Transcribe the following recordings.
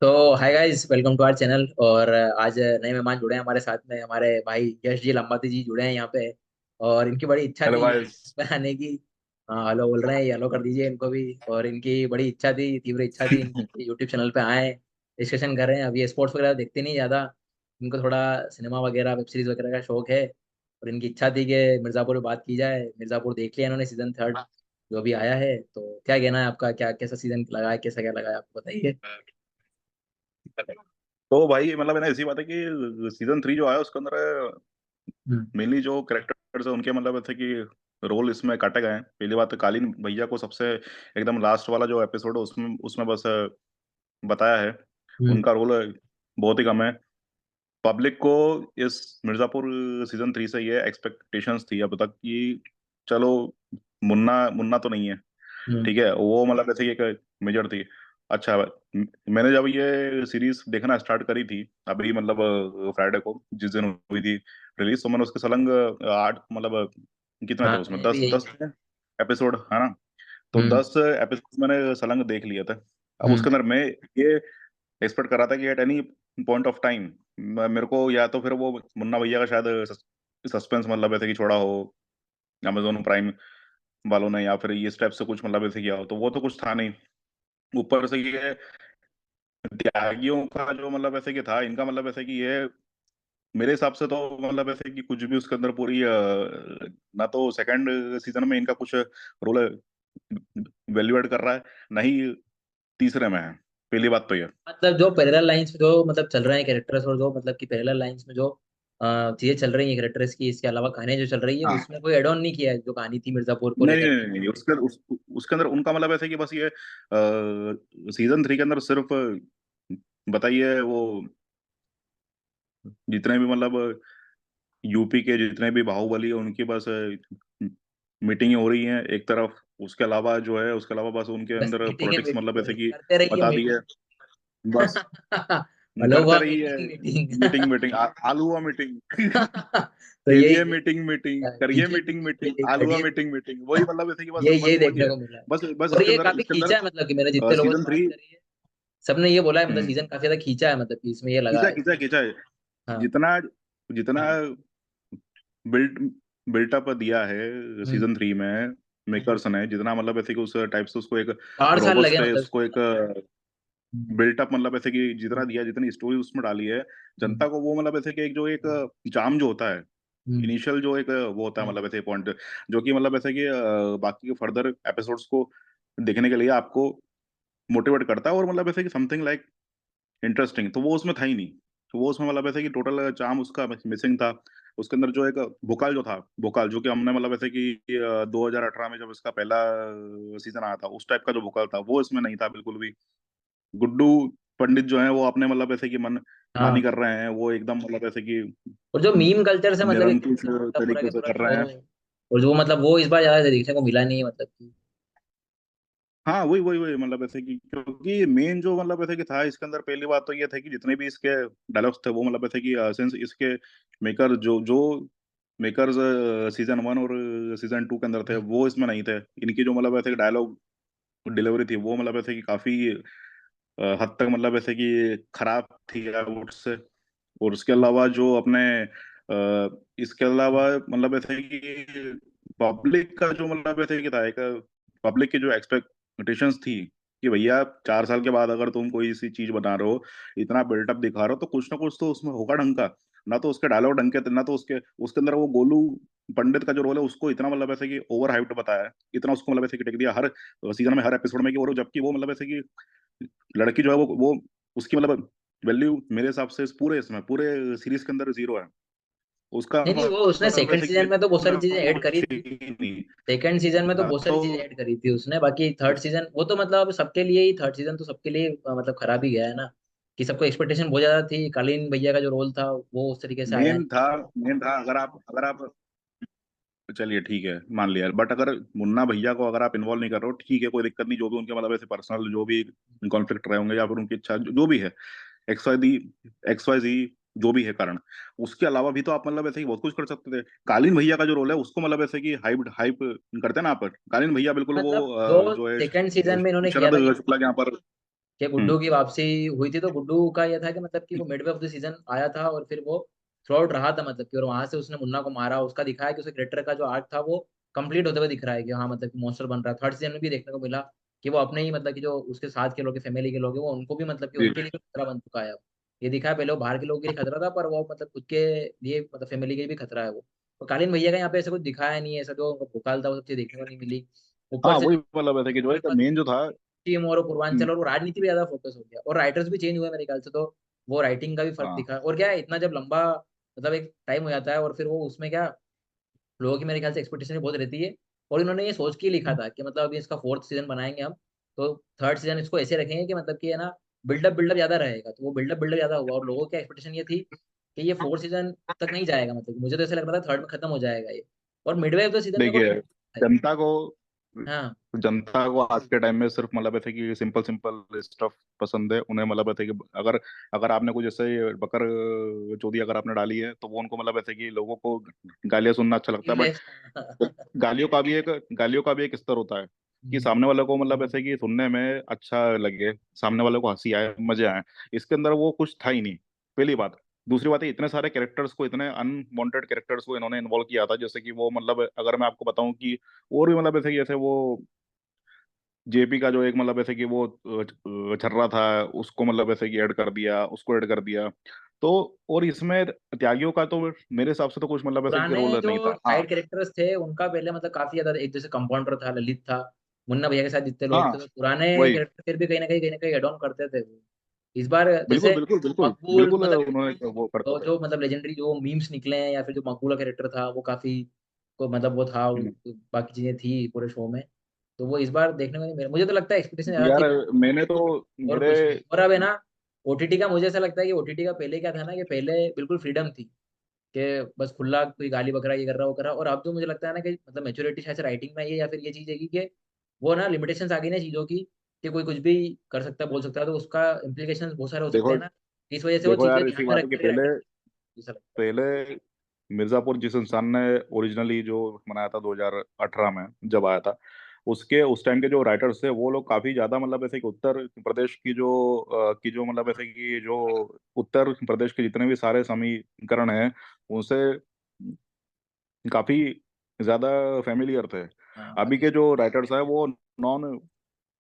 तो hi guys, welcome to our channel. और आज नए मेहमान जुड़े हैं हमारे साथ में। हमारे भाई यश जी लंबाती जी जुड़े हैं यहाँ पे। और इनकी बड़ी इच्छा हेलो थी भाई। यूट्यूब पे आने की। हाँ, हेलो बोल रहे हैं, हेलो कर दीजिए इनको भी। और इनकी बड़ी इच्छा थी, तीव्र इच्छा थी इनकी, यूट्यूब चैनल पे आए, डिस्कशन कर रहे हैं। अभी स्पोर्ट्स वगैरह देखते नहीं ज़्यादा, इनको थोड़ा सिनेमा वगैरह, वेब सीरीज वगैरह का शौक है। और इनकी इच्छा थी कि मिर्ज़ापुर में बात की जाए। मिर्ज़ापुर देख लिया इन्होंने, सीजन 3 जो भी आया है। तो क्या कहना है आपका, क्या कैसा सीजन लगा है, कैसा क्या लगा है, आपको बताइए। तो भाई मतलब है ना, ऐसी बात है कि सीजन 3 जो आया उसके अंदर हम्म। मेनली जो कैरेक्टर्स है उनके मतलब ऐसे कि रोल इसमें काटे गए हैं। पहली बात तो कालीन भैया को सबसे एकदम लास्ट वाला जो एपिसोड है उसमें उसमें बस बताया है। हम्म। उनका रोल बहुत ही कम है। पब्लिक को इस मिर्जापुर सीजन 3 से ये एक्सपेक्टेशंस थी अब तक कि चलो, मुन्ना मुन्ना तो नहीं है, हम्म। ठीक है, वो मतलब ऐसे ही एक मेजर थी। अच्छा, मैंने जब ये सीरीज देखना स्टार्ट करी थी अभी मतलब फ्राइडे को जिस दिन हुई थी रिलीज, तो मैंने उसके सलंग आठ मतलब कितने थे हाँ, उसमें, मैं भी दस यही। दस एपिसोड है ना। तो हम्म। 10 एपिसोड मैंने सलंग देख लिए थे। अब हम्म। उसके अंदर मैं ये एक्सपेक्ट कर रहा था कि at any point of time मेरे को या तो फिर वो मुन्ना भैया का शायद सस्पेंस मतलब ऐसे कि छोड़ा हो अमेजोन प्राइम वालों ने, या फिर ये स्टेप से कुछ मतलब ऐसे किया हो, तो वो तो कुछ था नहीं। ऊपर से ये त्यागियों का जो मतलब ऐसे कि था इनका मतलब ऐसे कि ये मेरे हिसाब से तो मतलब ऐसे कि कुछ भी उसके अंदर पूरी ना तो सेकंड सीजन में इनका कुछ रोल वैल्यू ऐड कर रहा है, ना ही तीसरे में है। पहली बात तो ये। मतलब जो पैरेलल लाइंस में जो मतलब चल रहे हैं कैरेक्टर्स, और जो मतलब कि पैरेलल लाइंस में जो चीजें चल रही हैं कैरेक्टर्स की, इसके अलावा कहानियां जो चल रही है, हाँ, उसमें कोई एड ऑन नहीं किया है जो कहानी थी मिर्जापुर को नहीं लेकर नहीं के। नहीं नहीं, उसके अंदर उनका मतलब ऐसे कि बस ये सीजन 3 के अंदर सिर्फ बताइए वो जितने भी मतलब यूपी के जितने भी बाहुबली है उनकी बस मीटिंग हो रही है एक तरफ। उसके अलावा जो है उसके अलावा बस उनके बस अंदर मीटिंग है, पॉलिटिक्स मीटिंग मतलब ऐसे कि करते रहिए बता दी है मीटिंग। बस। हेलो करते हुआ रही है मीटिंग मीटिंग। मीटिंग मीटिंग आलू हुआ मीटिंग तो खेलिए यही मीटिंग मीटिंग करिए कीजिए मीटिंग मीटिंग, मीटिंग यही आलू हुआ करिए मीटिंग मीटिंग। मीटिंग, वही मतलब ऐसे कि बस यही बस यही वही देखने है। को मिला है। बस बस और इसके ये अंदर काफी इसके खींचा अंदर है, मतलब कि मैंने जितने लोगों से सीजन बात 3 करी है, सबने ये बोला है, मतलब सीजन काफी ज्यादा खींचा है, मतलब कि इसमें ये लगा खींचा है। खींचा खींचा है। हाँ। जितना जितना बिल्ट बिल्टअप दिया है हम्म। सीजन 3 में मेकर्स ने, जितना मतलब ऐसे कि उस टाइप से उसको एक 4 साल लगे रोबस्ट है, मतलब उसको इसको एक बनने में। हम्म। बिल्टअप मतलब ऐसे कि जितना हम्म। दिया, जितनी स्टोरी उसमें डाली है हम्म। जनता को, वो मतलब ऐसे कि एक जो एक जाम जो होता है, हम्म। इनिशियल जो एक वो होता है मतलब ऐसे पॉइंट, जो कि मतलब ऐसे कि बाकी के फर्दर एपिसोड्स को देखने के लिए आपको मोटिवेट करता है, और मतलब ऐसे कि समथिंग लाइक इंटरेस्टिंग, तो वो उसमें था ही नहीं। तो वो उसमें मतलब ऐसे कि टोटल चार्म उसका मिसिंग था। उसके अंदर जो एक भोकाल जो था, भोकाल जो कि हमने मतलब ऐसे कि 2018 में जब इसका पहला सीजन आया था उस टाइप का जो भोकाल था वो इसमें नहीं था बिल्कुल भी। गुड्डू पंडित जो है वो अपने मतलब ऐसे कि मन मानी हाँ। कर रहे हैं, वो एकदम मतलब ऐसे कि और जो मीम कल्चर से मतलब एक निरंकुश तरीके से मतलब पूरा के तरीके से पूरा कर शो, रहे हैं। और जो मतलब वो इस बार ज्यादा देखने को मिला नहीं है, मतलब कि। हाँ, वही वही वही मतलब ऐसे कि क्योंकि मेन जो मतलब ऐसे कि था इसके अंदर, पहली बात तो ये था कि जितने भी इसके डायलॉग्स थे वो मतलब ऐसे कि सिंस इसके मेकर जो जो मेकर्स सीजन 1 और सीजन 2 के अंदर थे वो इसमें नहीं थे। इनकी जो मतलब ऐसे कि डायलॉग डिलीवरी थी वो मतलब ऐसे कि काफी हद तक मतलब ऐसे कि खराब थी आउट से। और उसके अलावा जो अपने इसके अलावा मतलब ऐसे कि पब्लिक का जो मतलब ऐसे कि था एक पब्लिक की जो एक्सपेक्टेशंस थी कि भैया 4 साल के बाद अगर तुम कोई सी चीज बना रहे हो, इतना बिल्टअप दिखा रहे हो, तो कुछ ना कुछ तो उसमें होगा ढंग का। ना तो उसके डायलॉग ढंग के थे, ना तो उसके उसके अंदर वो गोलू पंडित का जो रोल है उसको इतना मतलब ऐसे कि ओवर हाइप्ड बताया है, इतना उसको मतलब ऐसे कि टेक दिया हर सीजन में हर एपिसोड में कि, और जबकि वो मतलब ऐसे कि लड़की जो है वो उसकी मतलब वैल्यू मेरे हिसाब से इस पूरे इसमें पूरे सीरीज के अंदर जीरो है। उसका नहीं नहीं, वो उसने मतलब सेकंड ऐसे कि सीजन में तो बहुत सारी चीजें वो ऐड करी थे थी। ही नहीं। सेकंड सीजन में तो बहुत सारी चीजें तो ऐड करी थी उसने। बाकी थर्ड सीजन वो तो मतलब सबके लिए ही, थर्ड सीजन तो सबके लिए मतलब खराब ही गया है ना। कि सबको एक्सपेक्टेशन बहुत ज्यादा थी, कालीन भैया का जो रोल था वो उस तरीके से आया मेन नहीं। था मेन था अगर आप चलिए ठीक है मान लिया, बट अगर मुन्ना भैया को अगर आप इन्वॉल्व नहीं कर रहे हो, ठीक है, कोई दिक्कत नहीं, जो भी उनके मतलब ऐसे पर्सनल जो भी कॉन्फ्लिक्ट रहे होंगे या फिर उनकी इच्छा जो भी है, एक्स वाई जी जो भी है कारण, उसके अलावा भी तो आप मतलब ऐसे ही बहुत कुछ कर सकते थे। कालीन भैया का जो रोल है उसको मतलब ऐसे कि हाइप हाइप करते हैं ना आप, कालीन भैया बिल्कुल वो मतलब जो जो है सेकंड सीजन में इन्होंने किया था कि शरद शुक्ला के यहाँ पर। कि गुड्डू की वापसी हुई थी, तो गुड्डू का ये था कि मतलब कि वो मिडवे ऑफ द सीजन आया था और फिर वो थ्रू आउट रहा था, मतलब कि और वहां से उसने मुन्ना को मारा, उसका दिखाया कि उसके कैरेक्टर का जो आर्क था वो कंप्लीट होते हुए दिख रहा है कि हाँ मतलब कि मॉन्स्टर बन रहा है। थर्ड सीजन में भी देखने को मिला कि वो अपने ही मतलब कि जो उसके साथ के लोग फैमिली के लोग हैं वो उनको भी मतलब कि जी। उनके लिए भी खतरा बन चुका है अब। ये दिखा है, पहले वो बाहर के लोगों के लिए खतरा था, पर वो मतलब खुद के लिए मतलब फैमिली के लिए भी खतरा है वो। तो कालीन भैया का यहाँ पे ऐसा कुछ दिखाया नहीं है, ऐसा जो भूकाल था वो सब चीज देखने को नहीं मिली। ऊपर हाँ से वही मतलब ऐसे कि जो है मेन जो था। टीम और हम्म, पूर्वांचल और वो राजनीति पे ज्यादा फोकस हो गया, और राइटर्स भी चेंज हुए मेरे ख्याल से, तो वो राइटिंग का भी फर्क हाँ दिखा। और क्या है, इतना जब लंबा मतलब एक टाइम हो जाता है और फिर वो उसमें क्या लोगों की मेरे ख्याल से एक्सपेक्टेशन बहुत रहती है, और इन्होंने ये सोच के ही लिखा था कि मतलब अभी इसका फोर्थ सीजन बनाएंगे हम, तो थर्ड सीजन इसको ऐसे रखेंगे कि मतलब कि है ना बिल्डअप बिल्डअप ज्यादा रहेगा, तो वो बिल्डअप बिल्डअप ज्यादा हुआ, और लोगों की एक्सपेक्टेशन ये थी कि ये फोर्थ सीजन तक नहीं जाएगा, मतलब मुझे तो ऐसा लग रहा था थर्ड में खत्म हो जाएगा ये, और मिडवे ऑफ द सीजन में देखिए, कोई जनता को हाँ जनता को आज के टाइम में सिर्फ मतलब ऐसे कि सिंपल सिंपल स्टफ पसंद है उन्हें। मतलब ऐसे कि अगर अगर आपने कुछ जैसे बकर चोदी अगर आपने डाली है तो वो उनको मतलब ऐसे कि लोगों को गालियां सुनना अच्छा लगता है। बट इंग्लिश गालियों का भी एक स्तर होता है कि सामने वाले को मतलब ऐसे कि सुनने में अच्छा लगे, सामने वाले को हंसी आए, मजे आए। इसके अंदर वो कुछ था ही नहीं, पहली बात। दूसरी बात है, इतने सारे कैरेक्टर्स को, इतने अनवांटेड कैरेक्टर्स को इन्होंने इन्वॉल्व किया था, जैसे कि वो मतलब अगर मैं आपको बताऊं कि और भी मतलब ऐसे कि जैसे वो जेपी का जो एक मतलब ऐसे कि वो छर्रा था, उसको मतलब ऐसे कि ऐड कर दिया, उसको ऐड कर दिया। तो और इसमें त्यागियों का तो मेरे हिसाब से तो कुछ मतलब ऐसे कि पुराने रोल जो नहीं था। हाँ साइड कैरेक्टर्स थे उनका पहले मतलब काफी ज्यादा, एक जैसे कंपाउंडर था, ललित था, मुन्ना भैया के साथ जितने लोग हाँ थे, तो पुराने वही, कैरेक्टर फिर भी कहीं ना कहीं एड ऑन करते थे वो। इस बार बिल्कुल जैसे बिल्कुल बिल्कुल मकबूल बिल्कुल मतलब उन्होंने वो करते तो थे। जो मतलब लेजेंडरी जो मीम्स निकले हैं, या फिर जो मकबूल का कैरेक्टर था वो काफी को मतलब वो था हम्म। बाकी चीजें थी पूरे शो में, तो वो इस बार देखने को नहीं मिला। मुझे तो लगता है एक्सपेक्टेशन ज्यादा यार थी मैंने तो और मेरे कुछ नहीं। और अब है ना ओटीटी का, मुझे ऐसा लगता है कि ओटीटी का पहले क्या था ना कि पहले बिल्कुल फ्रीडम थी कि बस खुला कोई गाली बकरा ये कर रहा वो कर रहा, और अब तो मुझे लगता है ना कि मतलब मेच्योरिटी शायद राइटिंग में आई है, या फिर ये चीज है कि वो ना लिमिटेशंस आ गई ना चीजों की, कि कोई कुछ भी कर सकता है बोल सकता है, तो उसका इम्प्लीकेशंस बहुत सारे हो सकते देखो हैं ना, इस वजह से वो देखो चीजें यार, इसी ध्यान में बात रख है कि करके पहले राइटर ऐसा लगता है। पहले मिर्जापुर जिस इंसान ने ओरिजिनली जो बनाया था 2018 में जब आया था, उसके उस टाइम के जो राइटर्स थे वो लोग काफी ज्यादा मतलब ऐसे कि उत्तर प्रदेश की जो मतलब ऐसे कि जो उत्तर प्रदेश के जितने भी सारे समीकरण हैं उनसे काफी ज्यादा फेमिलियर थे। हाँ अभी बाकी के जो राइटर्स हैं वो नॉन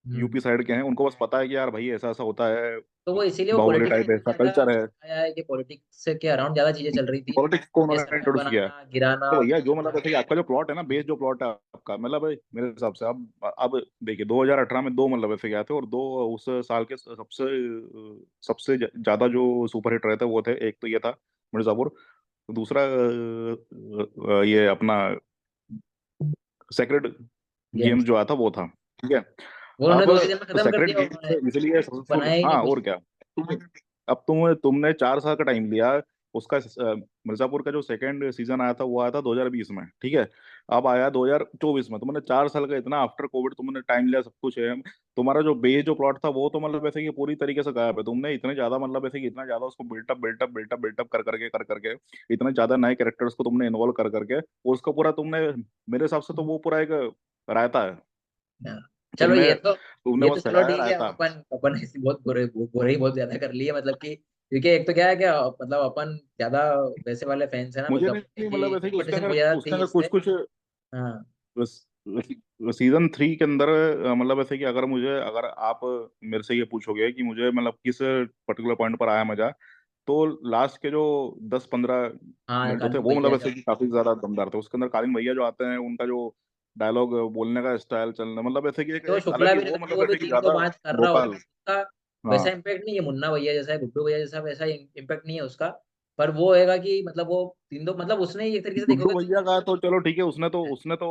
यूपी हम्म। साइड के हैं, उनको बस पता है कि यार भाई ऐसा ऐसा होता है, तो वो इसीलिए वो बाहुबली पॉलिटिक्स टाइप ऐसा ज्यादा कल्चर है। आया है कि पॉलिटिक्स के अराउंड ज्यादा चीजें चल रही थी, पॉलिटिक्स को ये उन्होंने सरकार इंट्रोड्यूस किया है। बनाना गिराना। तो भैया जो मतलब जैसे कि आपका जो प्लॉट है ना, बेस जो प्लॉट है आपका, मतलब मेरे हिसाब से अब देखिए 2018 में दो मतलब ऐसे गए थे, और दो उस साल के सबसे ज्यादा जो सुपरहिट रहे थे वो थे, एक तो ये था मिर्जापुर, दूसरा ये अपना सेक्रेड गेम्स गेम्स जो आया था वो था। ठीक है। वो उन्होंने अब 2 सीजन में खत्म कर सेक्रेड दिया, गेम्स उन्होंने इसलिए सक्सेसफुल, बनाया ही नहीं हाँ कुछ। और क्या। अब तुमने 4 साल का टाइम लिया, उसका मिर्जापुर का जो सेकंड सीजन आया था वो आया था 2020 में, ठीक है। अब आया 2024 में, तुमने 4 साल का इतना आफ्टर कोविड तुमने टाइम लिया, सब कुछ है। तुम्हारा जो बेस जो प्लॉट था वो तो मतलब वैसे कि पूरी तरीके से गायब है। तुमने इतने ज्यादा मतलब वैसे कि इतना ज्यादा उसको बिल्टअप बिल्टअप बिल्टअप बिल्टअप कर करके इतने ज्यादा नए कैरेक्टर्स को तुमने इन्वॉल्व कर करके और उसका पूरा तुमने, मेरे हिसाब से तो वो पूरा एक रायता है। हाँ। चलो तुमने तुमने ये तो बस चलो फैलाया ठीक है, अब रायता। अपन ऐसी बहुत बुरे बुरे ही बहुत ज्यादा कर लिए, मतलब कि क्योंकि एक तो क्या है कि मतलब अपन ज्यादा वैसे वाले फैंस है ना मुझे मिर्जापुर नहीं, के, नहीं मतलब कि ऐसे कि एक्सपेक्टेशन बहुत ज्यादा उसके थी अंदर कुछ इससे। कुछ हाँ सीजन 3 के अंदर मतलब ऐसे कि अगर आप मेरे से ये पूछोगे कि मुझे मतलब किस पर्टिकुलर पॉइंट पर आया मजा, तो लास्ट के जो 10-15 हाँ मिनट जो थे कालीन वो मतलब भैया ऐसे जब कि काफी ज्यादा दमदार थे। उसके अंदर कालीन भैया जो आते हैं, उनका जो डायलॉग बोलने का स्टाइल, चलना, मतलब ऐसे कि जो एक अलग शुक्ला ही भी वो रहता है मतलब वो भी ऐसे कि तीन दो ज्यादा बात कर रहा होता भोपाल। है, उसका हाँ वैसा इम्पैक्ट नहीं है मुन्ना भैया जैसा है, गुड्डू भैया जैसा वैसा इम्पैक्ट नहीं है उसका, पर वो होएगा कि मतलब वो तीन दो मतलब उसने एक तरीके से गुड्डू देखोगे तो भैया का तो चलो ठीक है, उसने तो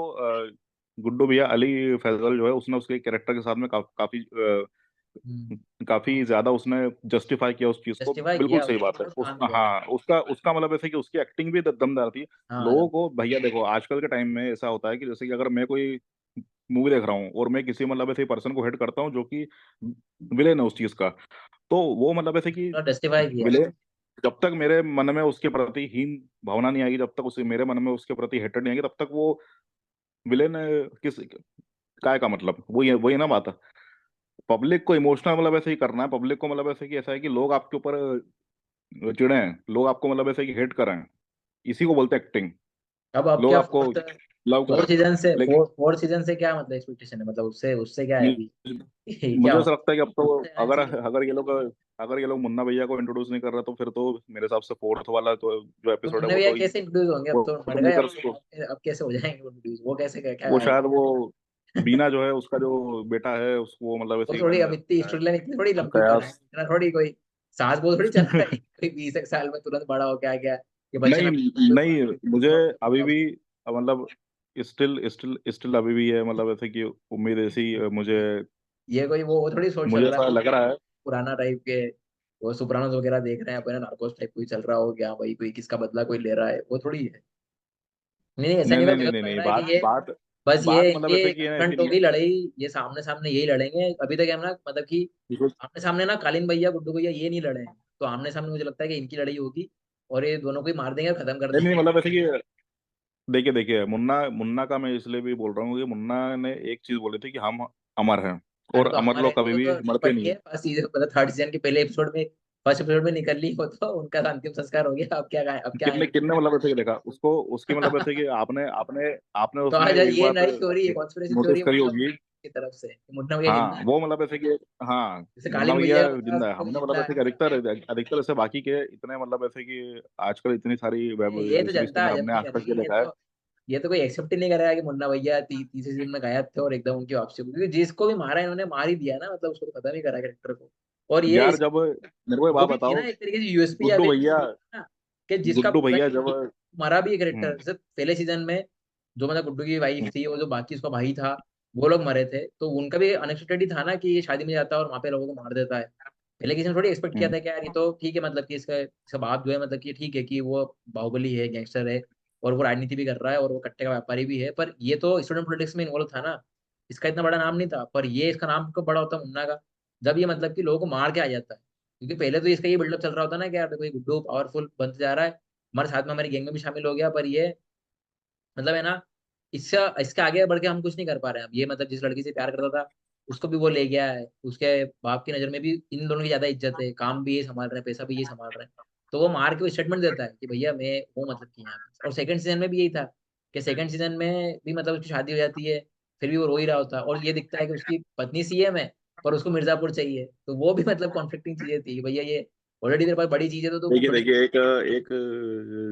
गुड्डू भैया अली फैजल जो है उसने उसके कैरेक्टर के साथ में काफी ज्यादा उसने जस्टिफाई किया उस चीज को। जस्टिफाई बिल्कुल किया, सही उसने बात है बहुत उस, काम किया है। हाँ उसका उसका मतलब ऐसे कि उसकी एक्टिंग भी दमदार थी। हाँ लोगों को भैया देखो, आजकल के टाइम में ऐसा होता है कि जैसे कि अगर मैं कोई मूवी देख रहा हूँ और मैं किसी मतलब ऐसे पर्सन को हेट करता हूँ जो कि विलेन है उस चीज का, तो वो मतलब ऐसे कि जस्टिफाई किया। विलेन, जब तक मेरे मन में उसके प्रति हीन भावना नहीं आएगी, जब तक उसे मेरे मन में उसके प्रति हेटेड नहीं आएगी, तब तक वो विलेन किस काय का मतलब, वही है ना बात। पब्लिक को इमोशनल मतलब ऐसे ही करना है, पब्लिक को मतलब ऐसे कि ऐसा है कि लोग आपके ऊपर चिढ़े हैं, लोग आपको मतलब ऐसे कि हेट कर रहे हैं, इसी को बोलते हैं एक्टिंग। अब लोग क्या आपको फोर्थ लव कर फोर्थ रहे हैं, सीजन से लेकिन फोर्थ सीजन से क्या मतलब एक्सपेक्टेशन है, मतलब उससे उससे क्या है अभी? मुझे क्या मुझे हो ऐसा लगता है कि अब तो अगर सीजन? अगर ये लोग मुन्ना भैया को इंट्रोड्यूस नहीं कर रहे तो फिर तो मेरे हिसाब से फोर्थ वाला तो जो तो एपिसोड है मुन्ना वो भैया तो कैसे इंट्रोड्यूस होंगे? अब तो मर गए, अब मेकर्स को, अब कैसे हो जाएंगे वो इंट्रोड्यूस? वो कैसे क्या क्या वो आएगा? शायद वो बीना जो है उसका जो बेटा है उसको मतलब वो ऐसे थोड़ी अब इतनी ही स्टोरी लाइन इतनी थोड़ी लंबी बनाए, कयास। इतना थोड़ी कोई सास बहू थोड़ी चल रहा है कोई 20 एक साल में तुरंत बड़ा हो के आ गया कि बच्चन नहीं अभी कोई नहीं, मुझे अभी अब भी मतलब स्टिल स्टिल स्टिल अभी भी है मतलब ऐसे कि उम्मीद ऐसी मुझे ये कोई वो थोड़ी सोच चल मुझे रहा है ऐसा लग रहा है। पुराना टाइप के। वो सुप्रानोस वगैरह देख रहे हैं अपने, नार्कोस टाइप कोई चल रहा हो क्या भाई, कोई किसका बदला कोई ले रहा है, वो थोड़ी है। नहीं नहीं, ऐसा नहीं नहीं होगा, नहीं मुझे नहीं तो नहीं लग नहीं, रहा है कि बात ये बात बस ये बात मतलब इनके ऐसे कि है ना कन्फ्रंट होगी इसीलिए लड़ाई, ये सामने सामने यही लड़ेंगे। अभी तक हम ना मतलब कि because- आमने सामने ना कालीन भैया गुड्डू भैया ये नहीं लड़े हैं, तो आमने सामने मुझे लगता है कि इनकी लड़ाई होगी और ये दोनों को ही मार देंगे और खत्म कर नहीं नहीं, देंगे। मतलब ऐसे कि देखिए देखिए, मुन्ना मुन्ना का मैं इसलिए भी बोल रहा हूँ कि मुन्ना ने एक चीज बोली थी कि हम अमर हैं, अरे और तो अमर हमारे लोग कभी वो भी तो मरते पड़ी नहीं है है। फर्स्ट सीजन, मतलब थर्ड सीजन के पहले एपिसोड में, फर्स्ट एपिसोड में निकल ली वो तो उनका तो अंतिम संस्कार हो गया। अब क्या कितने आएंगे? कितने मतलब ऐसे कि देखा उसको, उसकी मतलब ऐसे कि आपने आपने आपने तो उसमें आज एक ये बात नई थ्योरी है, कॉन्स्पिरेसी थ्योरी नोटिस है करी मुन्ना होगी। की तरफ से कि मुन्ना भैया जिंदा हाँ है। वो मतलब ऐसे कि, हाँ जैसे मुन्ना कालीन भैया भैया का था जिंदा है, वो भी हमने मतलब जिंदा ऐसे है। कि अधिकतर अधिकतर ऐसे बाकी के इतने मतलब ऐसे कि आजकल इतनी सारी वेब ये तो सीरीज के जनता अंदर हजम हमने नहीं आज तक ये करेगी ये देखा है। तो। ये तो कोई एक्सेप्ट ही नहीं करेगा कि मुन्ना भैया तीसरे सीजन में गायब थे और एकदम उनकी वापसी होगी, क्योंकि जिसको भी मारा इन्होंने मार ही दिया ना, मतलब उसको तो खत्म ही करा कैरेक्टर को। और ये यार इस जब मेरे को ये वो बात भी थी बताओ, ना एक तरीके से यूएसपी गुड्डू अभी भैया, ना, कि जिसका गुड्डू पूरा भैया जब मरा भी है हम्म कैरेक्टर। जैसे पहले सीजन में जो मतलब गुड्डू की वाइफ थी और जो बाकी उसका भाई था, वो लोग मरे थे, तो उनका भी अनएक्सपेक्टेड ही था ना कि ये शादी में जाता है और वहां पे लोगों को मार देता है। पहले किसी ने थोड़ी एक्सपेक्ट किया हम्म था कि यार ये तो ठीक है, मतलब कि इसका बाप जो है, मतलब कि ठीक है कि वो बाहुबली है, गैंगस्टर है और वो राजनीति भी कर रहा है और वो कट्टे का व्यापारी भी है, पर ये तो स्टूडेंट पॉलिटिक्स में इन्वॉल्व था ना। इसका इतना बड़ा नाम नहीं था, पर ये इसका नाम कब बड़ा होता मुन्ना का, जब ये मतलब कि लोगों को मार के आ जाता है। क्योंकि पहले तो इसका ये बिल्डअप चल रहा होता ना कि यार देखो ये गुड्डू पावरफुल बनते जा रहा है, हमारे साथ में हमारी गैंग में भी शामिल हो गया, पर ये मतलब है ना, इससे इसके आगे बढ़ के हम कुछ नहीं कर पा रहे हैं। अब ये मतलब जिस लड़की से प्यार करता था उसको भी वो ले गया है, उसके बाप की नजर में भी इन दोनों की ज्यादा इज्जत है, काम भी ये संभाल रहे हैं, पैसा भी ये संभाल रहे हैं। तो वो मार के वो स्टेटमेंट देता है कि भैया मैं वो मतलब कि यहाँ पे। और सेकंड सीजन में भी यही था कि सेकंड सीजन में भी मतलब उसकी शादी हो जाती है, फिर भी वो रो ही रहा होता है और ये दिखता है कि उसकी पत्नी सीएम है पर उसको मिर्जापुर चाहिए। तो वो भी मतलब कॉन्फ्लिक्टिंग चीजें थी कि भैया ये ऑलरेडी तेरे पास बड़ी चीज है तो तू देखिए प्रोटेक्ट। देखिए, एक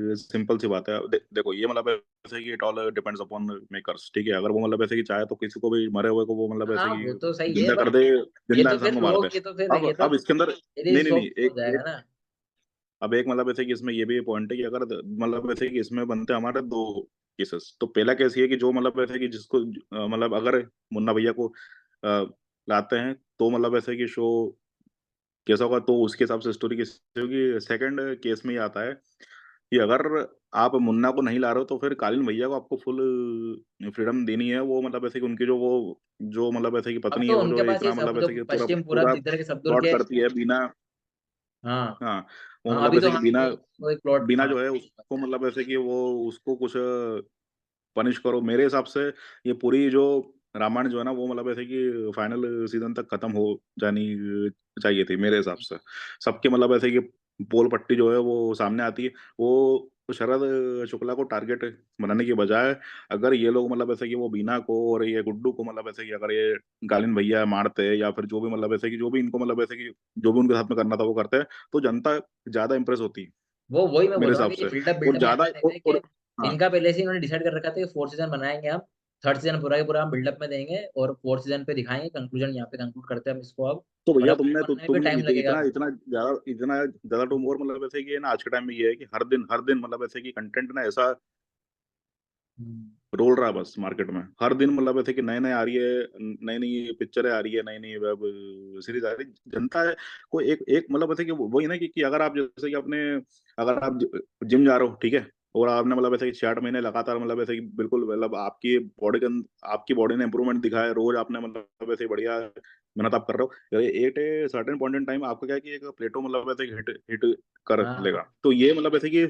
एक सिंपल सी बात है, देखो ये मतलब ऐसे कि it all depends upon makers, ठीक है, अगर वो मतलब ऐसे कि चाहे तो किसी को भी मरे हुए को वो मतलब ऐसे हाँ वो कि तो सही है, जिंदा कर पर दे, ये जिंदा तो इंसान फिर को मार दे। लोग, ये तो फिर ये तो अब इसके अंदर नहीं सीरीज नहीं नहीं, सोप हो एक जाएगा एक ना। अब एक मतलब ऐसे कि इसमें ये भी पॉइंट है कि अगर मतलब ऐसे कि इसमें बनते हैं हमारे दो केसेस। तो पहला केस ये है कि जो मतलब ऐसे कि जिसको मतलब अगर मुन्ना भैया को अ, लाते हैं तो मतलब ऐसे कि शो कैसा होगा, तो उसके हिसाब से स्टोरी कैसी होगी। सेकंड केस में ये आता है कि अगर आप मुन्ना को नहीं ला रहे हो तो फिर कालीन भैया को आपको फुल फ्रीडम देनी है। वो मतलब ऐसे कि उनकी जो मतलब ऐसे कि अब पत्नी है तो वो उनके जो पास ये इतना सब मतलब जो ऐसे कि पूरा पश्चिम पूरब पूरा जिधर के सब दूर प्लॉट के। करती है बिना। हाँ हाँ वो हाँ, मतलब अभी तो ऐसे कि हाँ बिना वो एक प्लॉट, बिना हाँ। जो है उसको मतलब ऐसे कि वो उसको कुछ पनिश करो। मेरे हिसाब से ये पूरी जो रामायण जो है ना वो मतलब ऐसे कि फाइनल सीजन तक खत्म हो जानी चाहिए थी मेरे हिसाब से। सबके मतलब ऐसे कि पोल पट्टी जो है वो सामने आती है। वो शरद शुक्ला को टारगेट बनाने की बजाय अगर ये लोग मतलब ऐसे कि वो बीना को और ये गुड्डू को मतलब ऐसे कि अगर ये गालिन भैया मारते या फिर जो भी मतलब ऐसे कि जो भी इनको मतलब ऐसे कि जो भी उनके साथ में करना था वो करते हैं, तो जनता ज्यादा इंप्रेस होती है वो वही मैं बोल मेरे रहा हूँ हिसाब कि से। बिल्डअप और बिल्डअप यहाँ ज्यादा पे देना है कि हाँ, इनका पहले से इन्होंने डिसाइड कर रखा था कि फोर्थ सीजन बनाएंगे हम, थर्ड सीजन पूरा के पूरा हम बिल्डअप में देंगे और फोर्थ सीजन पे दिखाएंगे कंक्लूजन, यहाँ पे कंक्लूड करते हैं हम इसको अब। तो और भैया अब बनने में भी तुमने टाइम लगेगा। इतना इतना ज्यादा तुम और मतलब ऐसे कि ये ना आज के टाइम में ये है कि हर दिन मतलब ऐसे कि कंटेंट ना ऐसा हम्म। रोल रहा है बस मार्केट में। हर दिन मतलब ऐसे कि नए नए आ रही है, नई नई पिक्चरें आ रही है, नई नई वेब सीरीज आ रही है। जनता है को एक एक मतलब ऐसे कि वही ना कि अगर आप जैसे कि अपने अगर आप जिम जा रहे हो, ठीक है, और आपने मतलब ऐसे कि 6 8 महीने लगातार मतलब ऐसे कि बिल्कुल मतलब आपकी बॉडी ने इंप्रूवमेंट दिखाया है, रोज आपने मतलब ऐसे ही बढ़िया मेहनत आप कर रहे हो, at a certain point in time आपका क्या है कि एक प्लेटो मतलब ऐसे हिट हिट कर हाँ लेगा। तो ये मतलब ऐसे कि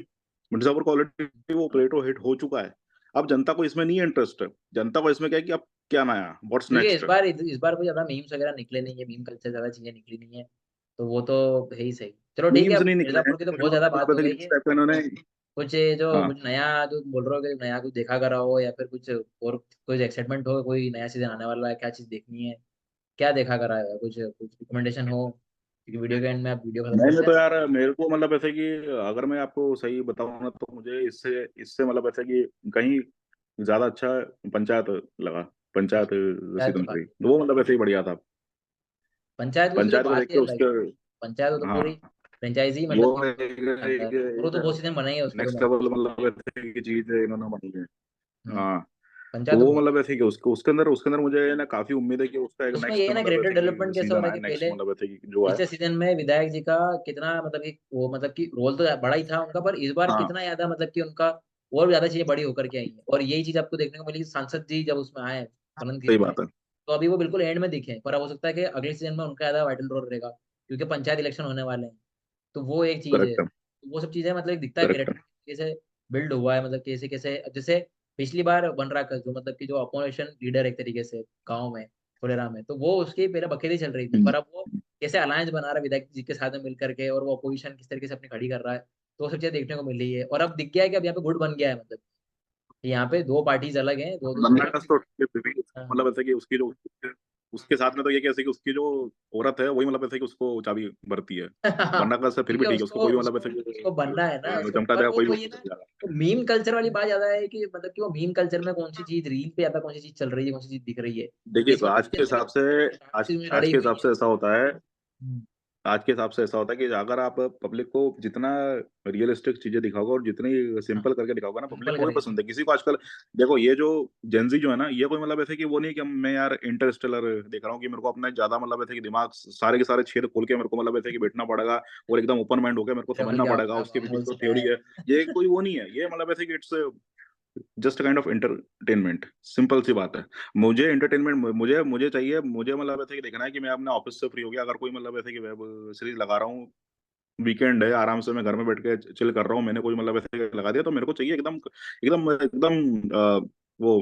मिर्जापुर क्वालिटी वो प्लेटो हिट हो चुका है। अब जनता को इसमें नहीं है इंटरेस्ट, जनता को इसमें क्या है कि अब क्या नया, व्हाट्स क्योंकि नेक्स्ट। इस बार कोई ज्यादा मीम्स वगैरह निकले नहीं है, मीम कल्चर ज्यादा चीजें निकली नहीं है, तो वो तो है ही सही। चलो ठीक है, मीम्स अब नहीं निकले हैं, मिर्जापुर की तो बहुत जो ज्यादा मतलब बात हो पता गई कि जिस है। टाइप का इन्होंने। कुछ ये जो हाँ, कुछ नया जो बोल रहे हो कि नया कुछ देखा करा हो, या फिर कुछ और कुछ एक्साइटमेंट हो, कोई नया सीजन आने वाला है, क्या चीज देखनी है, क्या देखा करा है, कुछ कुछ रिकमेंडेशन हो, क्योंकि वीडियो के एंड में आप वीडियो खत्म नहीं करते मैं तो हैं। यार मेरे को मतलब ऐसे कि अगर मैं आपको सही बताऊं ना तो मुझे इससे इससे मतलब ऐसे कि कहीं ज्यादा अच्छा पंचायत लगा। पंचायत पंचायत तो सीजन 3 काफी, वो मतलब ऐसे ही बढ़िया था। पंचायत की उसकी तो पंचायत को बात देख ही के अलग उसके, है। पंचायत वो तो हाँ पूरी फ्रेंचाइजी वो मतलब कि एक, शानदार है, और वो तो बहुत सीजन बनाई है उसके तो नेक्स्ट मतलब। लेवल मतलब ऐसे की चीज है इन्होंने बनाई है। हम्म, हाँ, तो पंचायत तो वो बहुत। मतलब ऐसे कि उसके अंदर मुझे ना काफी उम्मीद है कि उसका एक उसमें ये नेक्स्ट है ना, मतलब क्रेडिट ऐसे कि डेवलपमेंट कैसे हो सीजन रहा है आए, कि नेक्स्ट पहले मतलब ऐसे कि जो है। पिछले सीजन में विधायक जी का कितना मतलब कि वो मतलब कि रोल तो बड़ा ही था उनका, पर इस बार हाँ कितना ज्यादा मतलब कि उनका और भी ज्यादा चीजें बड़ी होकर के आई हैं, और यही चीज आपको देखने को मिली कि सांसद जी जब उसमें आए फलन सही सीजन में, बात है। तो अभी वो बिल्कुल एंड में दिखे, पर अब हो सकता है कि अगले सीजन में उनका ज्यादा वाइटल रोल रहेगा, क्योंकि पंचायत इलेक्शन होने वाले हैं। तो वो एक चीज है, करेक्ट है। तो वो सब चीजें मतलब एक दिखता है करेक्ट है। कैरेक्टर कैसे बिल्ड हुआ है, मतलब कैसे कैसे जैसे पिछली बार बन रहा जो मतलब कि जो अपोजिशन लीडर एक तरीके से गाँव में फुलेरा में, तो वो उसकी पहले बखेड़ी चल रही थी, पर अब वो कैसे अलायंस बना रहा है विधायक जी के साथ में मिल करके, और वो अपोजिशन किस तरीके से अपनी खड़ी कर रहा है, तो वो सब चीजें देखने को मिल रही है। और अब दिख गया है कि अब यहाँ पे गुट बन गया है, मतलब कि यहाँ पे दो पार्टीज अलग हैं, दो दो बनना दो का तो मतलब हाँ। ऐसे कि उसकी जो, उसके साथ में तो ये कैसे कि उसकी जो औरत है वही मतलब ऐसे कि उसको चाबी बरती है। वरना का फिर भी क्योंकि ठीक है, उसको कोई भी मतलब ऐसे उसको बनना है ना कि उसको, चमका पर देगा, वो कोई भी वही है ना, चल जाएगा। वो मीम कल्चर वाली बात ज्यादा है कि मतलब कि वो मीम कल्चर में कौन सी चीज रील पे ज्यादा कौन सी चीज चल रही है, कौन सी चीज दिख रही है। देखिए तो इसमें तो जैसे कि आज चीज मुझे आज लड़ी के हुई हिसाब है। से ऐसा होता है, हम्म, आज के हिसाब से ऐसा होता है कि अगर आप पब्लिक को जितना रियलिस्टिक चीजें दिखाओगे और जितनी हाँ, सिंपल करके दिखाओगे ना, पब्लिक सिंपल को भी करेगी। पसंद है। किसी को आजकल देखो ये जो जेंजी जो है ना, ये कोई मतलब ऐसे कि वो नहीं कि मैं यार इंटरस्टेलर देख रहा हूँ कि मेरे को अपना ज्यादा मतलब ऐसे कि दिमाग सारे के सारे छेद खोल के मेरे को मतलब ऐसे कि बैठना पड़ेगा और एकदम ओपन माइंड होकर मेरे को ट्रेवल समझना क्या पड़ेगा होता है, उसके वर्म पीछे होल्स जो क्या थ्योरी है। है। ये कोई वो नहीं है, ये मतलब ऐसे कि it's just kind of entertainment, simple सी बात है। मुझे एंटरटेनमेंट मुझे मुझे चाहिए, मुझे मतलब ऐसे कि देखना है कि मैं अपने ऑफिस से फ्री हो गया, अगर कोई मतलब ऐसे कि वेब सीरीज लगा रहा हूँ, वीकेंड है, आराम से मैं घर में बैठ के चिल कर रहा हूँ, मैंने कोई मतलब ऐसे लगा दिया, तो मेरे को चाहिए एकदम एकदम एकदम वो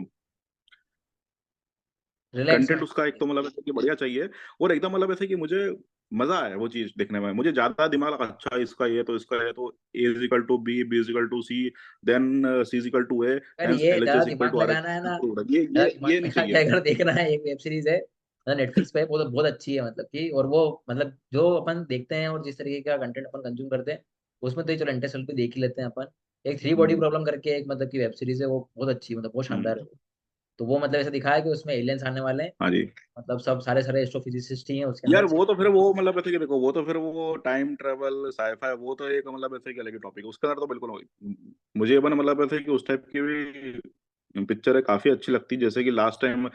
रिलैक्स कंटेंट माइंड उसका एक चाहिए। तो मतलब ऐसे कि बढ़िया चाहिए, और एकदम मतलब ऐसे कि मुझे मजा आए वो चीज देखने में। मुझे ज्यादा दिमाग लगा, अच्छा इसका ये तो A is equal to B, B is equal to C, then C is equal to A, अगर हेंस ये एल एच ज्यादा एस इक्वल दिमाग टू आर एच, लगाना है ना, ये ज्यादा ये दिमाग ये नहीं लगा के चाहिए। अगर देखना है, एक वेब सीरीज है नेटफ्लिक्स पे, वो तो बहुत अच्छी है, मतलब कि और वो मतलब जो अपन देखते हैं और जिस तरीके का कंटेंट अपन कंज्यूम करते हैं, उसमें तो ये चलो इंटरस्टेलर पे देख ही लेते हैं अपन। एक थ्री बॉडी हम्म, प्रॉब्लम करके एक मतलब की वेब सीरीज है, वो बहुत अच्छी है, मतलब बहुत शानदार है। हम्म, तो वो मतलब ऐसा दिखाया है कि उसमें एलियंस आने वाले हैं, हाँ जी। मतलब सब सारे सारे एस्ट्रोफिजिसिस्ट ही हैं उसके यार अंदर से। वो तो फिर वो मतलब ऐसे कि देखो, वो तो फिर वो टाइम ट्रेवल साईफाई वो तो एक मतलब ऐसे कि अलग ही टॉपिक है, उसके अंदर तो बिल्कुल मुझे बन मतलब ऐसे कि उस टाइप की भी पिक्चर है काफी अच्छी लगती है। जैसे कि लास्ट टाइम,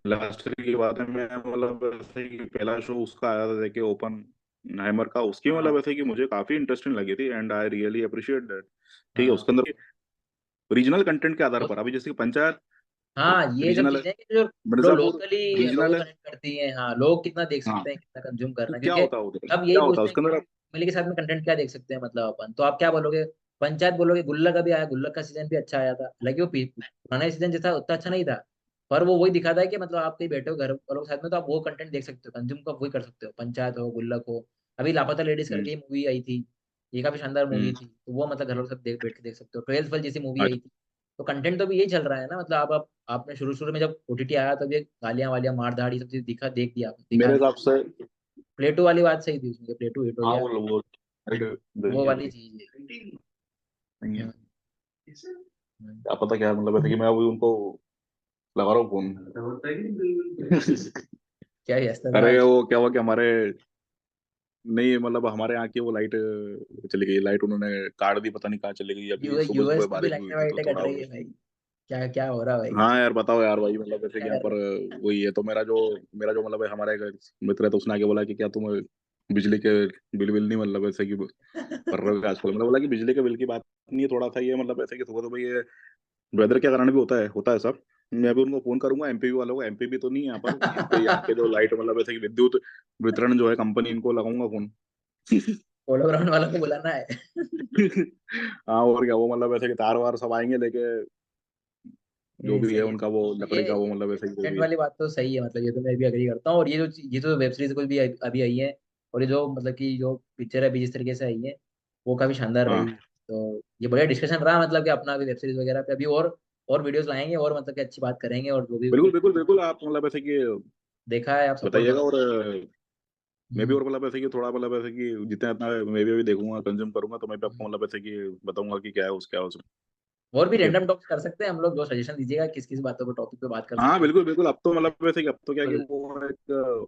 लास्ट ईयर की बात है, मैं मतलब ऐसे कि पहला शो उसका आया था देखे, ओपन नाइमर का, उसकी हाँ मतलब ऐसे कि मुझे काफी इंटरेस्टिंग लगी थी and I really appreciate that. ठीक है, हाँ, उसके अंदर रीजनल कंटेंट के आधार वो पर, अभी जैसे कि पंचायत हाँ, ये सब रीजनल है, चीजें कि जो मिर्जापुर लोकली लोगों रीजनल को है। कनेक्ट करती हैं, हाँ, लोग कितना देख हाँ, सकते हैं, कितना कंज्यूम करना तो है, क्या क्योंकि होता है उधर, अब यही क्या होता है पूछते हैं उसके कि अंदर। फैमिली के साथ में कंटेंट क्या देख सकते हैं, मतलब अपन तो आप क्या बोलोगे, पंचायत बोलोगे, गुल्लक अभी आया, गुल्लक का सीजन भी अच्छा आया था, हालांकि वो पुराना सीजन जैसा उतना अच्छा नहीं था, पर वो वही दिखाता है कि मतलब आप कहीं बैठे हो घर वालों के साथ में, तो आप वो कंटेंट देख सकते हो, कंज्यूम का वही कर सकते हो, पंचायत हो, गुल्लक हो। अभी लापता लेडीज हम्म, करके मूवी आई थी, ये काफी शानदार मूवी हम्म, थी, तो वो मतलब घर वालों के साथ बैठ के देख सकते हो। 12th फेल जैसी मूवी आई अच्छा। थी, तो कंटेंट तो भी यही चल रहा है ना, मतलब आप आपने शुरू शुरू में जब ओटीटी आया तब ये गालियां वालियां मार धाड़ ये सब चीज दिखा देख दिया दिखा मेरे दी। हिसाब से प्लेटो वाली बात सही थी उसमें, प्लेटो हिट हो हाँ, गया। वो वो वाली चीज है। नहीं है। हम्म, हम्म। क्या पता क्या मतलब ऐसे कि मैं अभी उनको लगा रहा हूँ फोन। क्या व्यस्तता अरे आज। वो क्या हुआ कि हमारे, नहीं मतलब हमारे यहाँ की वो लाइट चली गई, लाइट उन्होंने काट दी, पता नहीं कहाँ चली गई, अभी सुबह सुबह यूएस में भी बारिश भी हुई लाइटें थी तो वाइटें कट थोड़ा रही है भाई, क्या क्या हो रहा है भाई, हाँ यार बताओ यार भाई, मतलब जैसे कि क्या यहाँ कर पर रहे हो। वही है, तो मेरा जो मतलब है, हमारा एक मित्र है, तो उसने आके बोला कि क्या तुम बिजली के बिल बिल नहीं मतलब ऐसे कि भर रहे हो क्या आजकल। मैंने बोला कि बिजली के बिल की बात नहीं है, थोड़ा सा ये मतलब ऐसे कि सुबह सुबह ये वेदर के कारण भी होता है सब। मैं भी उनको फोन करूंगा एमपीबी वालों को, एमपीबी तो नहीं है यहाँ पर, यहाँ पे जो लाइट मतलब ऐसे कि विद्युत वितरण जो है कंपनी, इनको लगाऊंगा फोन। पोलो ग्राउंड वालों को बुलाना है। हाँ और क्या, वो मतलब ऐसे कि तार वार सब आएंगे लेके, जो ये भी है सही है। उनका वो ये लकड़ी का वो मतलब ऐसे कि जो कंटेंट भी है। वाली बात तो सही है, मतलब ये तो मैं भी अग्री करता हूँ। और ये जो वेब सीरीज कुछ भी अभी आई है, और ये जो मतलब कि जो पिक्चर है अभी जिस तरीके से आई है, वो काफी शानदार रही। हाँ तो ये बढ़िया डिस्कशन रहा, मतलब कि अपना भी वेब सीरीज वगैरह पे अभी और वीडियोस लाएंगे, और मतलब कि अच्छी बात करेंगे, और जो भी बिल्कुल बिल्कुल बिल्कुल, आप मतलब ऐसे कि देखा है आप सपोर्ट बताइएगा। करो। और मैं भी हम्म। और मतलब ऐसे कि थोड़ा मतलब ऐसे कि जितना इतना मैं भी अभी देखूंगा, कंज्यूम करूंगा, तो मैं भी आपको हम्म। मतलब ऐसे कि बताऊंगा कि क्या है उसमें। और भी ठीक है। रैंडम टॉक्स कर सकते हैं हम लोग, जो सजेशन दीजिएगा किस किस बातों पर टॉपिक पे बात कर हाँ सकते हैं। बिल्कुल बिल्कुल, अब तो मतलब ऐसे कि अब तो क्या है कि बिल्कुल। वो एक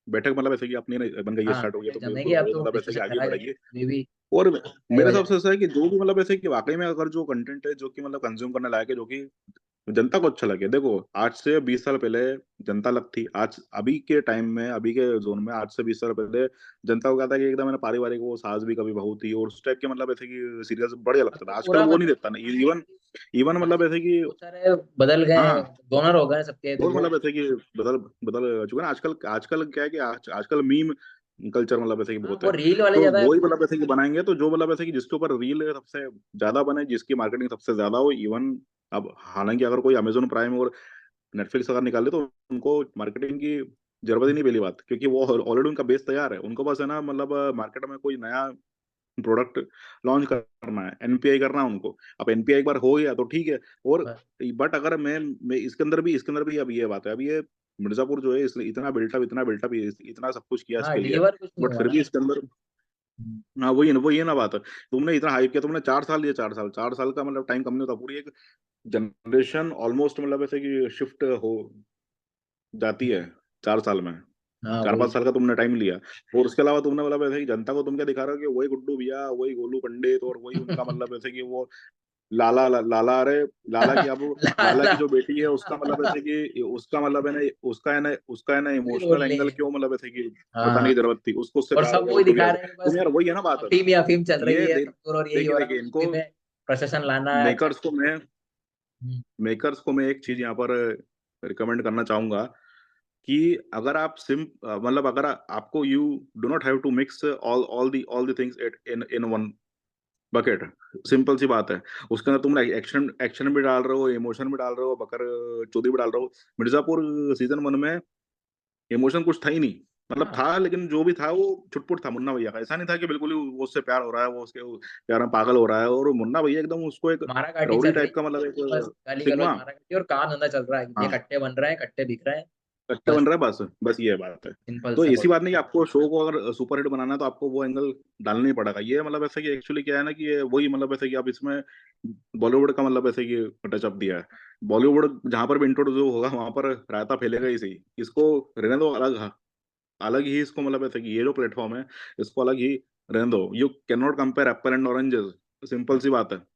बैठक मतलब ऐसे कि अपनी बन गई है, हाँ, स्टार्ट हो गई है, बैठक तो जमेगी, बिल्कुल अब वो तो मतलब ऐसे कि डिस्कशन आगे करा बढ़ेगी। जाएगा अभी भी। और 6 मेरे बजे हिसाब तक। से ऐसा है कि जो भी मतलब ऐसे कि वाकई में अगर जो कंटेंट है जो कि मतलब कंज्यूम करने लायक है, जो कि जनता को अच्छा लगे। देखो आज से 20 साल पहले जनता अलग थी, आज अभी के टाइम में, अभी के जोन में, आज से 20 साल पहले जनता को क्या था कि एकदम मैंने पारिवारिक वो सास भी कभी बहू थी और उस टाइप के मतलब ऐसे कि सीरियल्स बढ़िया अब लगता तो था। आजकल पूरा वो नहीं मतलब देखता ना, इवन इवन आज मतलब ऐसे कि बहुत सारे बदल गए हैं, हाँ डोनर हो गए हैं सबके, तो बहुत वो मतलब ऐसे कि बदल बदल चुका है ना। आजकल आजकल क्या है कि आजकल मीम कल्चर मतलब ऐसे कि हाँ बहुत वो है। रील वाले तो ज्यादा वो ही मतलब ऐसे कि बनाएंगे तो जो मतलब ऐसे कि जिसके ऊपर रील सबसे ज्यादा बने, जिसकी मार्केटिंग सबसे ज्यादा हो, इवन अब हालांकि अगर कोई अमेजोन प्राइम और नेटफ्लिक्स अगर निकाले तो उनको मार्केटिंग की जरूरत ही नहीं, पहली बात, क्योंकि वो ऑलरेडी उनका बेस तैयार है। उनको बस है ना मतलब मार्केट में कोई नया प्रोडक्ट लॉन्च करना है, एनपीआई करना है उनको। अब एनपीआई एक बार हो गया तो ठीक है। और बट अगर मैं इसके अंदर भी अब ये बात है, अब ये मिर्जापुर जो है इसने इतना बिल्टअप इतना सब कुछ किया हाँ, इसके लिए, डिलीवर कुछ नहीं बट हुआ फिर भी ना। इसके अंदर, हम्म। हाँ वही ये ना बात है। तुमने इतना हाइप किया, तुमने 4 साल लिए, 4 साल का मतलब टाइम कम नहीं होता, पूरी एक जनरेशन ऑलमोस्ट मतलब ऐसे कि शिफ्ट हो जाती है 4 साल में। हाँ, चार वही। पांच साल का तुमने टाइम लिया। और उसके अलावा तुमने मतलब ऐसे कि जनता को तुम क्या दिखा रहे हो कि वही गुड्डू भैया, वही गोलू पंडित, और वही उनका मतलब ऐसे कि वो लाला अरे लाला की अब लाला लाला। की जो बेटी है उसका मतलब ऐसे कि उसका है ना वही इमोशनल रोल ले। एंगल क्यों मतलब ऐसे कि बताने हाँ, की जरूरत थी, उसको उससे और प्यार हो सब गया वही गुड्डू दिखा भैया से। रहे हैं बस। तुम यार वही है ना बात। अफीम ही अफीम चल रही ये है सब, और यही देखिए हो रहा है देखिए यूपी इनको, में। प्रशासन लाना है अच्छा। मेकर्स को मैं हम्म। मेकर्स को मैं एक चीज यहाँ पर रिकमेंड करना चाहूंगा कि अगर आप मतलब अगर आपको you do not have to mix all the things in in one bucket. Simple सी बात है। उसके अंदर तुम एक्शन एक्शन भी डाल रहे हो, इमोशन भी डाल रहे हो, बकर चौधरी भी डाल रहे हो। मिर्जापुर सीजन 1 में इमोशन कुछ था ही नहीं, मतलब हाँ, था लेकिन जो भी था वो छुटपुट था। मुन्ना भैया का ऐसा नहीं था कि बिल्कुल ही वो उससे प्यार हो रहा है, वो उसके प्यार में पागल हो रहा है। और मुन्ना भैया एकदम उसको एक मारा काटी रउडी चल रही टाइप का मतलब है, बस एक गाली गलौज सिग्मा, मारा काटी, और काम धंधा चल रहा है, ये हाँ कट्टे बन रहे हैं, कट्टे बिक रहे हैं। कट्टे बस बन रहा है, बस बस ये बात है। सिंपल तो सा ऐसी बॉडी। बात नहीं कि आपको शो को अगर सुपर हिट बनाना है तो आपको वो एंगल डालना ही पड़ेगा। ये मतलब ऐसे कि एक्चुअली क्या है ना कि ये वही मतलब ऐसे कि आप इसमें बॉलीवुड का मतलब ऐसे कि टचअप दिया है। बॉलीवुड जहां पर भी इंट्रोड्यूस होगा वहां पर रायता फैलेगा ही सही। इसको रहने दो अलग, अलग ही इसको मतलब ऐसे कि ये जो प्लेटफॉर्म है इसको अलग ही रहने दो। You can not compare apple and oranges, simple सी बात है।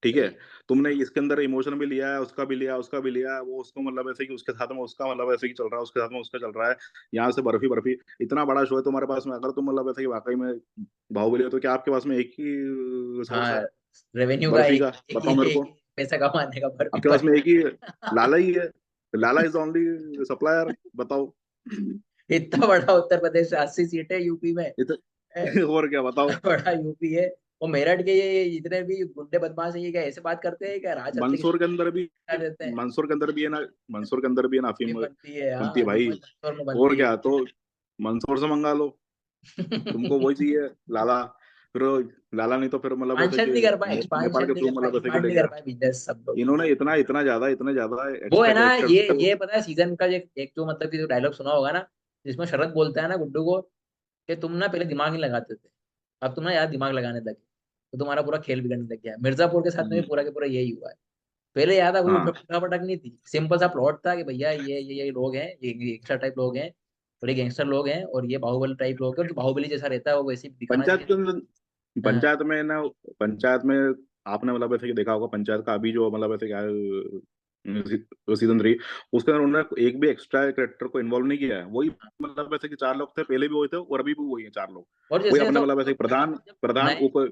ठीक है। सही है। तुमने इसके अंदर इमोशन भी लिया है, उसका भी लिया, उसका भी लिया, वो उसको मतलब ऐसे कि उसके साथ में उसका मतलब ऐसे कि चल रहा है, उसके साथ में उसका चल रहा है। यहाँ से बर्फी बर्फी, इतना बड़ा शो है तुम्हारे पास में। अगर तुम मतलब ऐसे कि वाकई में बाहुबली हो तो क्या आपके पास में एक ही सोर्स हाँ, है रेवेन्यू का बर्फी का? बताओ मेरे एक को। ही पैसा कमाने का, भर्ती आपके पास पर। में एक ही लाला ही है, लाला इज ओनली सप्लायर, बताओ। इतना बड़ा उत्तर प्रदेश, 80 सीटें यूपी में ये तो है। और क्या बताओ। इतना बड़ा यूपी है। वो मेरठ के ये जितने भी गुंडे बदमाश है, ये क्या ऐसे बात करते हैं क्या? राजनीति की मंसूर के अंदर भी शिक्षा देते हैं। मंसूर के अंदर भी है ना, मंसूर के अंदर भी है ना ये अफीम बनती है, हाँ, बनती है भाई। अफीम मंदसौर में और बनती है। क्या, तो मंसूर से मंगा लो। तुमको वही चाहिए लाला, फिर लाला नहीं तो फिर मतलब ऐसे एक्सपांशन कि नहीं कर पाए, नेपाल एक्सपांशन के नहीं थ्रू कर पाए, मतलब ऐसे कि डिमांड ले नहीं कर गया। पाए बिजनेस सब लोग। इन्होंने इतना ज्यादा वो है ना, ये एक्सपेक्ट। ये पता है सीजन का एक एक जो मतलब कि जो डायलॉग सुना होगा ना, जिसमें शरद बोलता है ना गुड्डू को, कि तुम ना पहले दिमाग नहीं लगाते थे, अब तुम ना यार दिमाग लगाने लगे, तो तुम्हारा पूरा खेल बिगड़ने लग गया है। मिर्जापुर के साथ में भी पूरा के पूरा यही हुआ है। पहले याद था, कोई हाँ उठा पटक नहीं थी, सिंपल सा प्लॉट था कि भैया ये लोग हैं, ये गैंगस्टर टाइप लोग हैं, और ये गैंगस्टर लोग हैं, और ये बाहुबली टाइप लोग हैं, और जो बाहुबली जैसा रहता है वो वैसे ही दिखाना पंचायत चाहिए। के अंदर, हाँ, पंचायत में ना, पंचायत में आपने मतलब ऐसे कि देखा होगा पंचायत का अभी जो मतलब ऐसे क्या सीजन 3, उसके अंदर उन्होंने एक भी एक्स्ट्रा कैरेक्टर को इन्वॉल्व नहीं किया है। वही मतलब ऐसे कि 4 लोग थे, पहले भी वही थे और अभी भी वही है 4 लोग। और वही जैसे अपने तो मतलब ऐसे प्रधान जब प्रधान नए उप नए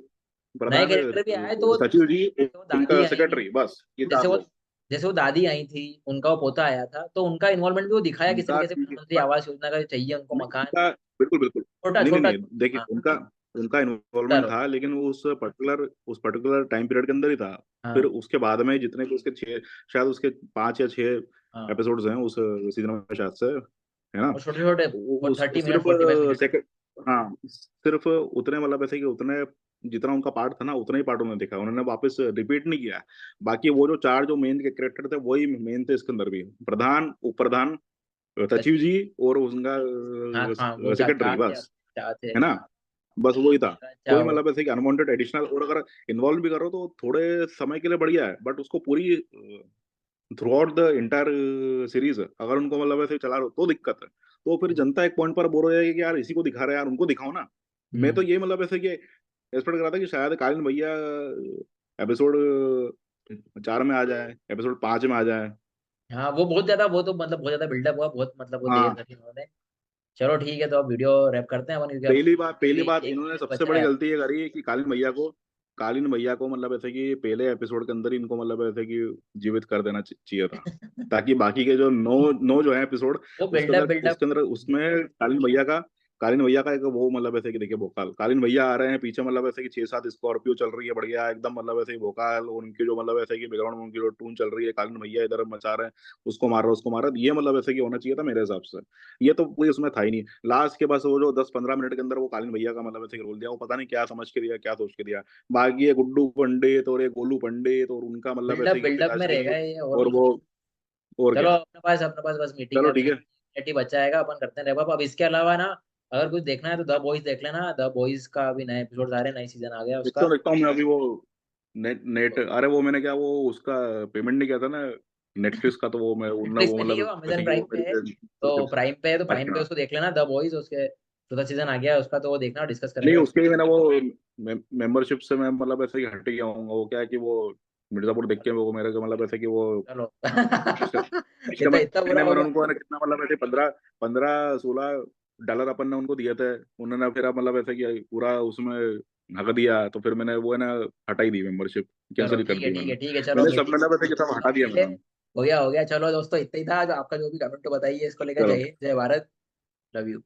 प्रधान कैरेक्टर भी आए तो सचिव जी, जैसे वो दादी इनका आई, सेक्रेटरी, बस ये जैसे चार वो लोग जैसे वो दादी आई थी, उनका वो पोता आया था, तो उनका इन्वॉल्वमेंट भी वो दिखाया किस उनका तरीके से, ठीक है प्रधानमंत्री बट आवास योजना का चाहिए उनको नहीं मकान, उनका, बिल्कुल बिल्कुल, छोटा नहीं नहीं छोटा। नहीं देखिए हाँ, उनका उनका डर इन्वॉल्वमेंट हो। था, लेकिन वो उस पर्टिकुलर टाइम पीरियड के अंदर ही था। फिर हाँ उसके बाद में जितने भी उसके छः, शायद उसके 5 या 6 हाँ। एपिसोड्स हैं उस सीजन में शायद से, है ना। और छोटे छोटे, और उस 30 मिनट सिर्फ 45 मिनट। सेकंड, हाँ, सिर्फ उतने मतलब ऐसे कि उतने जितना उनका पार्ट था ना उतना ही पार्ट उन्होंने देखा, उन्होंने वापस रिपीट नहीं किया। बाकी वो जो 4 जो मेन के कैरेक्टर थे वही मेन थे इसके अंदर भी, प्रधान, उप प्रधान, सचिव सचिव। जी और उसका हाँ हाँ, वो सेक्रेटरी, चाचा थे, बस, चाचा थे। है ना। बस वही था। चाचा कोई हो। मतलब ऐसे कि अनवांटेड एडिशनल, और अगर इन्वॉल्व भी करो तो थोड़े समय के लिए बढ़िया है, बट उसको पूरी through out the entire series अगर उनको मतलब ऐसे चला रहे हो तो दिक्कत है। तो फिर जनता एक पॉइंट पर बोर हो जाएगी कि यार इसी को दिखा रहे हैं यार, उनको दिखाओ ना। मैं तो हम्म। ये मतलब ऐसे कि एक्सपेक्ट कर रहा था कि शायद कालीन भैया एपिसोड 4 में आ जाए, एपिसोड 5 में आ जाए। हाँ वो बहुत ज्यादा, वो तो मतलब बहुत ज्यादा बिल्डअप हुआ, बहुत मतलब वो देर हाँ, करी उन्होंने। चलो ठीक है, तो अब वीडियो रैप करते हैं अपन, क्योंकि अब पहली भी बात एक इन्होंने मिनट सबसे बचा बड़ी है। गलती ये करी कि कालीन भैया को मतलब ऐसे कि पहले एपिसोड के अंदर ही इनको मतलब ऐसे कि जीवित कर देना चाहिए था, ताकि बाकी के जो 9 जो है एपिसोड वो बिल्डअप बिल्डअप। उसके अंदर उसमें कालीन भैया का एक वो मतलब ऐसे कि देखिए भोकाल कालीन भैया आ रहे हैं पीछे, मतलब ऐसे कि 6-7 स्कॉर्पियो चल रही है बढ़िया एकदम, मतलब ऐसे ही भोकाल, उनकी जो मतलब ऐसे कि बैकग्राउंड में उनकी जो टून चल रही है, कालीन भैया इधर मचा रहे हैं, उसको मार रहा है, ये मतलब ऐसे कि होना चाहिए था मेरे हिसाब से। ये तो कोई उसमें था ही नहीं। लास्ट के बस वो जो 10-15 मिनट के अंदर वो कालीन भैया का मतलब ऐसे रोल दिया, वो पता नहीं क्या समझ के दिया, क्या सोच के दिया। बाकी ये गुड्डू पंडित और ये गोलू पंडित और उनका मतलब बिल्डअप ऐसे कि बिल्डअप में पिताश्री, रहेगा ये, और और कुछ वो, नहीं। और चलो क्या। अपने पास बस मीटिंग है चलो अभी, ठीक है। 1 मिनट ही बचा है, अपन करते हैं रैप अप। अब इसके अलावा ना, अगर कुछ देखना है तो द बॉयज देख लेना। द बॉयज का अभी नए एपिसोड आ रहे हैं, नई सीजन आ गया उसका। देखता हूँ मैं अभी वो नेट अरे वो मैंने क्या वो उसका पेमेंट नहीं किया था ना नेटफ्लिक्स का, तो वो मैं उन नेटफ्लिक्स वो पे नहीं है, वो मतलब अमेजन जैसे कि प्राइम वो पे है। मेरे तो प्राइम पे है, तो प्राइम पे अच्छा। उसको देख लेना, द बॉयज। उसके चौथा सीजन आ गया है उसका, तो वो देखना, डिस्कस नहीं करेंगे उसके उसको। लिए मैंने वो मेंबरशिप से मैं मतलब ऐसे ही हट गया हूँ, वो क्या है कि वो मिर्जापुर देख के वो मेरे को मतलब ऐसे कि वो चलो। इसका इसका इतना बुरा हो मैंने गया। उनको है ना कितना मतलब ऐसे 15-16 डॉलर अपन ने उनको दिए थे, उन्होंने फिर अब मतलब ऐसे कि पूरा उसमें हक दिया, तो फिर मैंने वो है ना हटा ही दी मेंबरशिप, चलो कैंसिल कर ठीक है दी ठीक है मैंने। ठीक है, चलो मैंने सब मीटिंग मतलब ऐसे कि सब हटा दिया है। मैंने। हो गया चलो दोस्तों, इतना ही था। जो आपका जो भी कमेंट तो बताइए इसको लेकर। जय चलो। हिंद, जय भारत। Love you.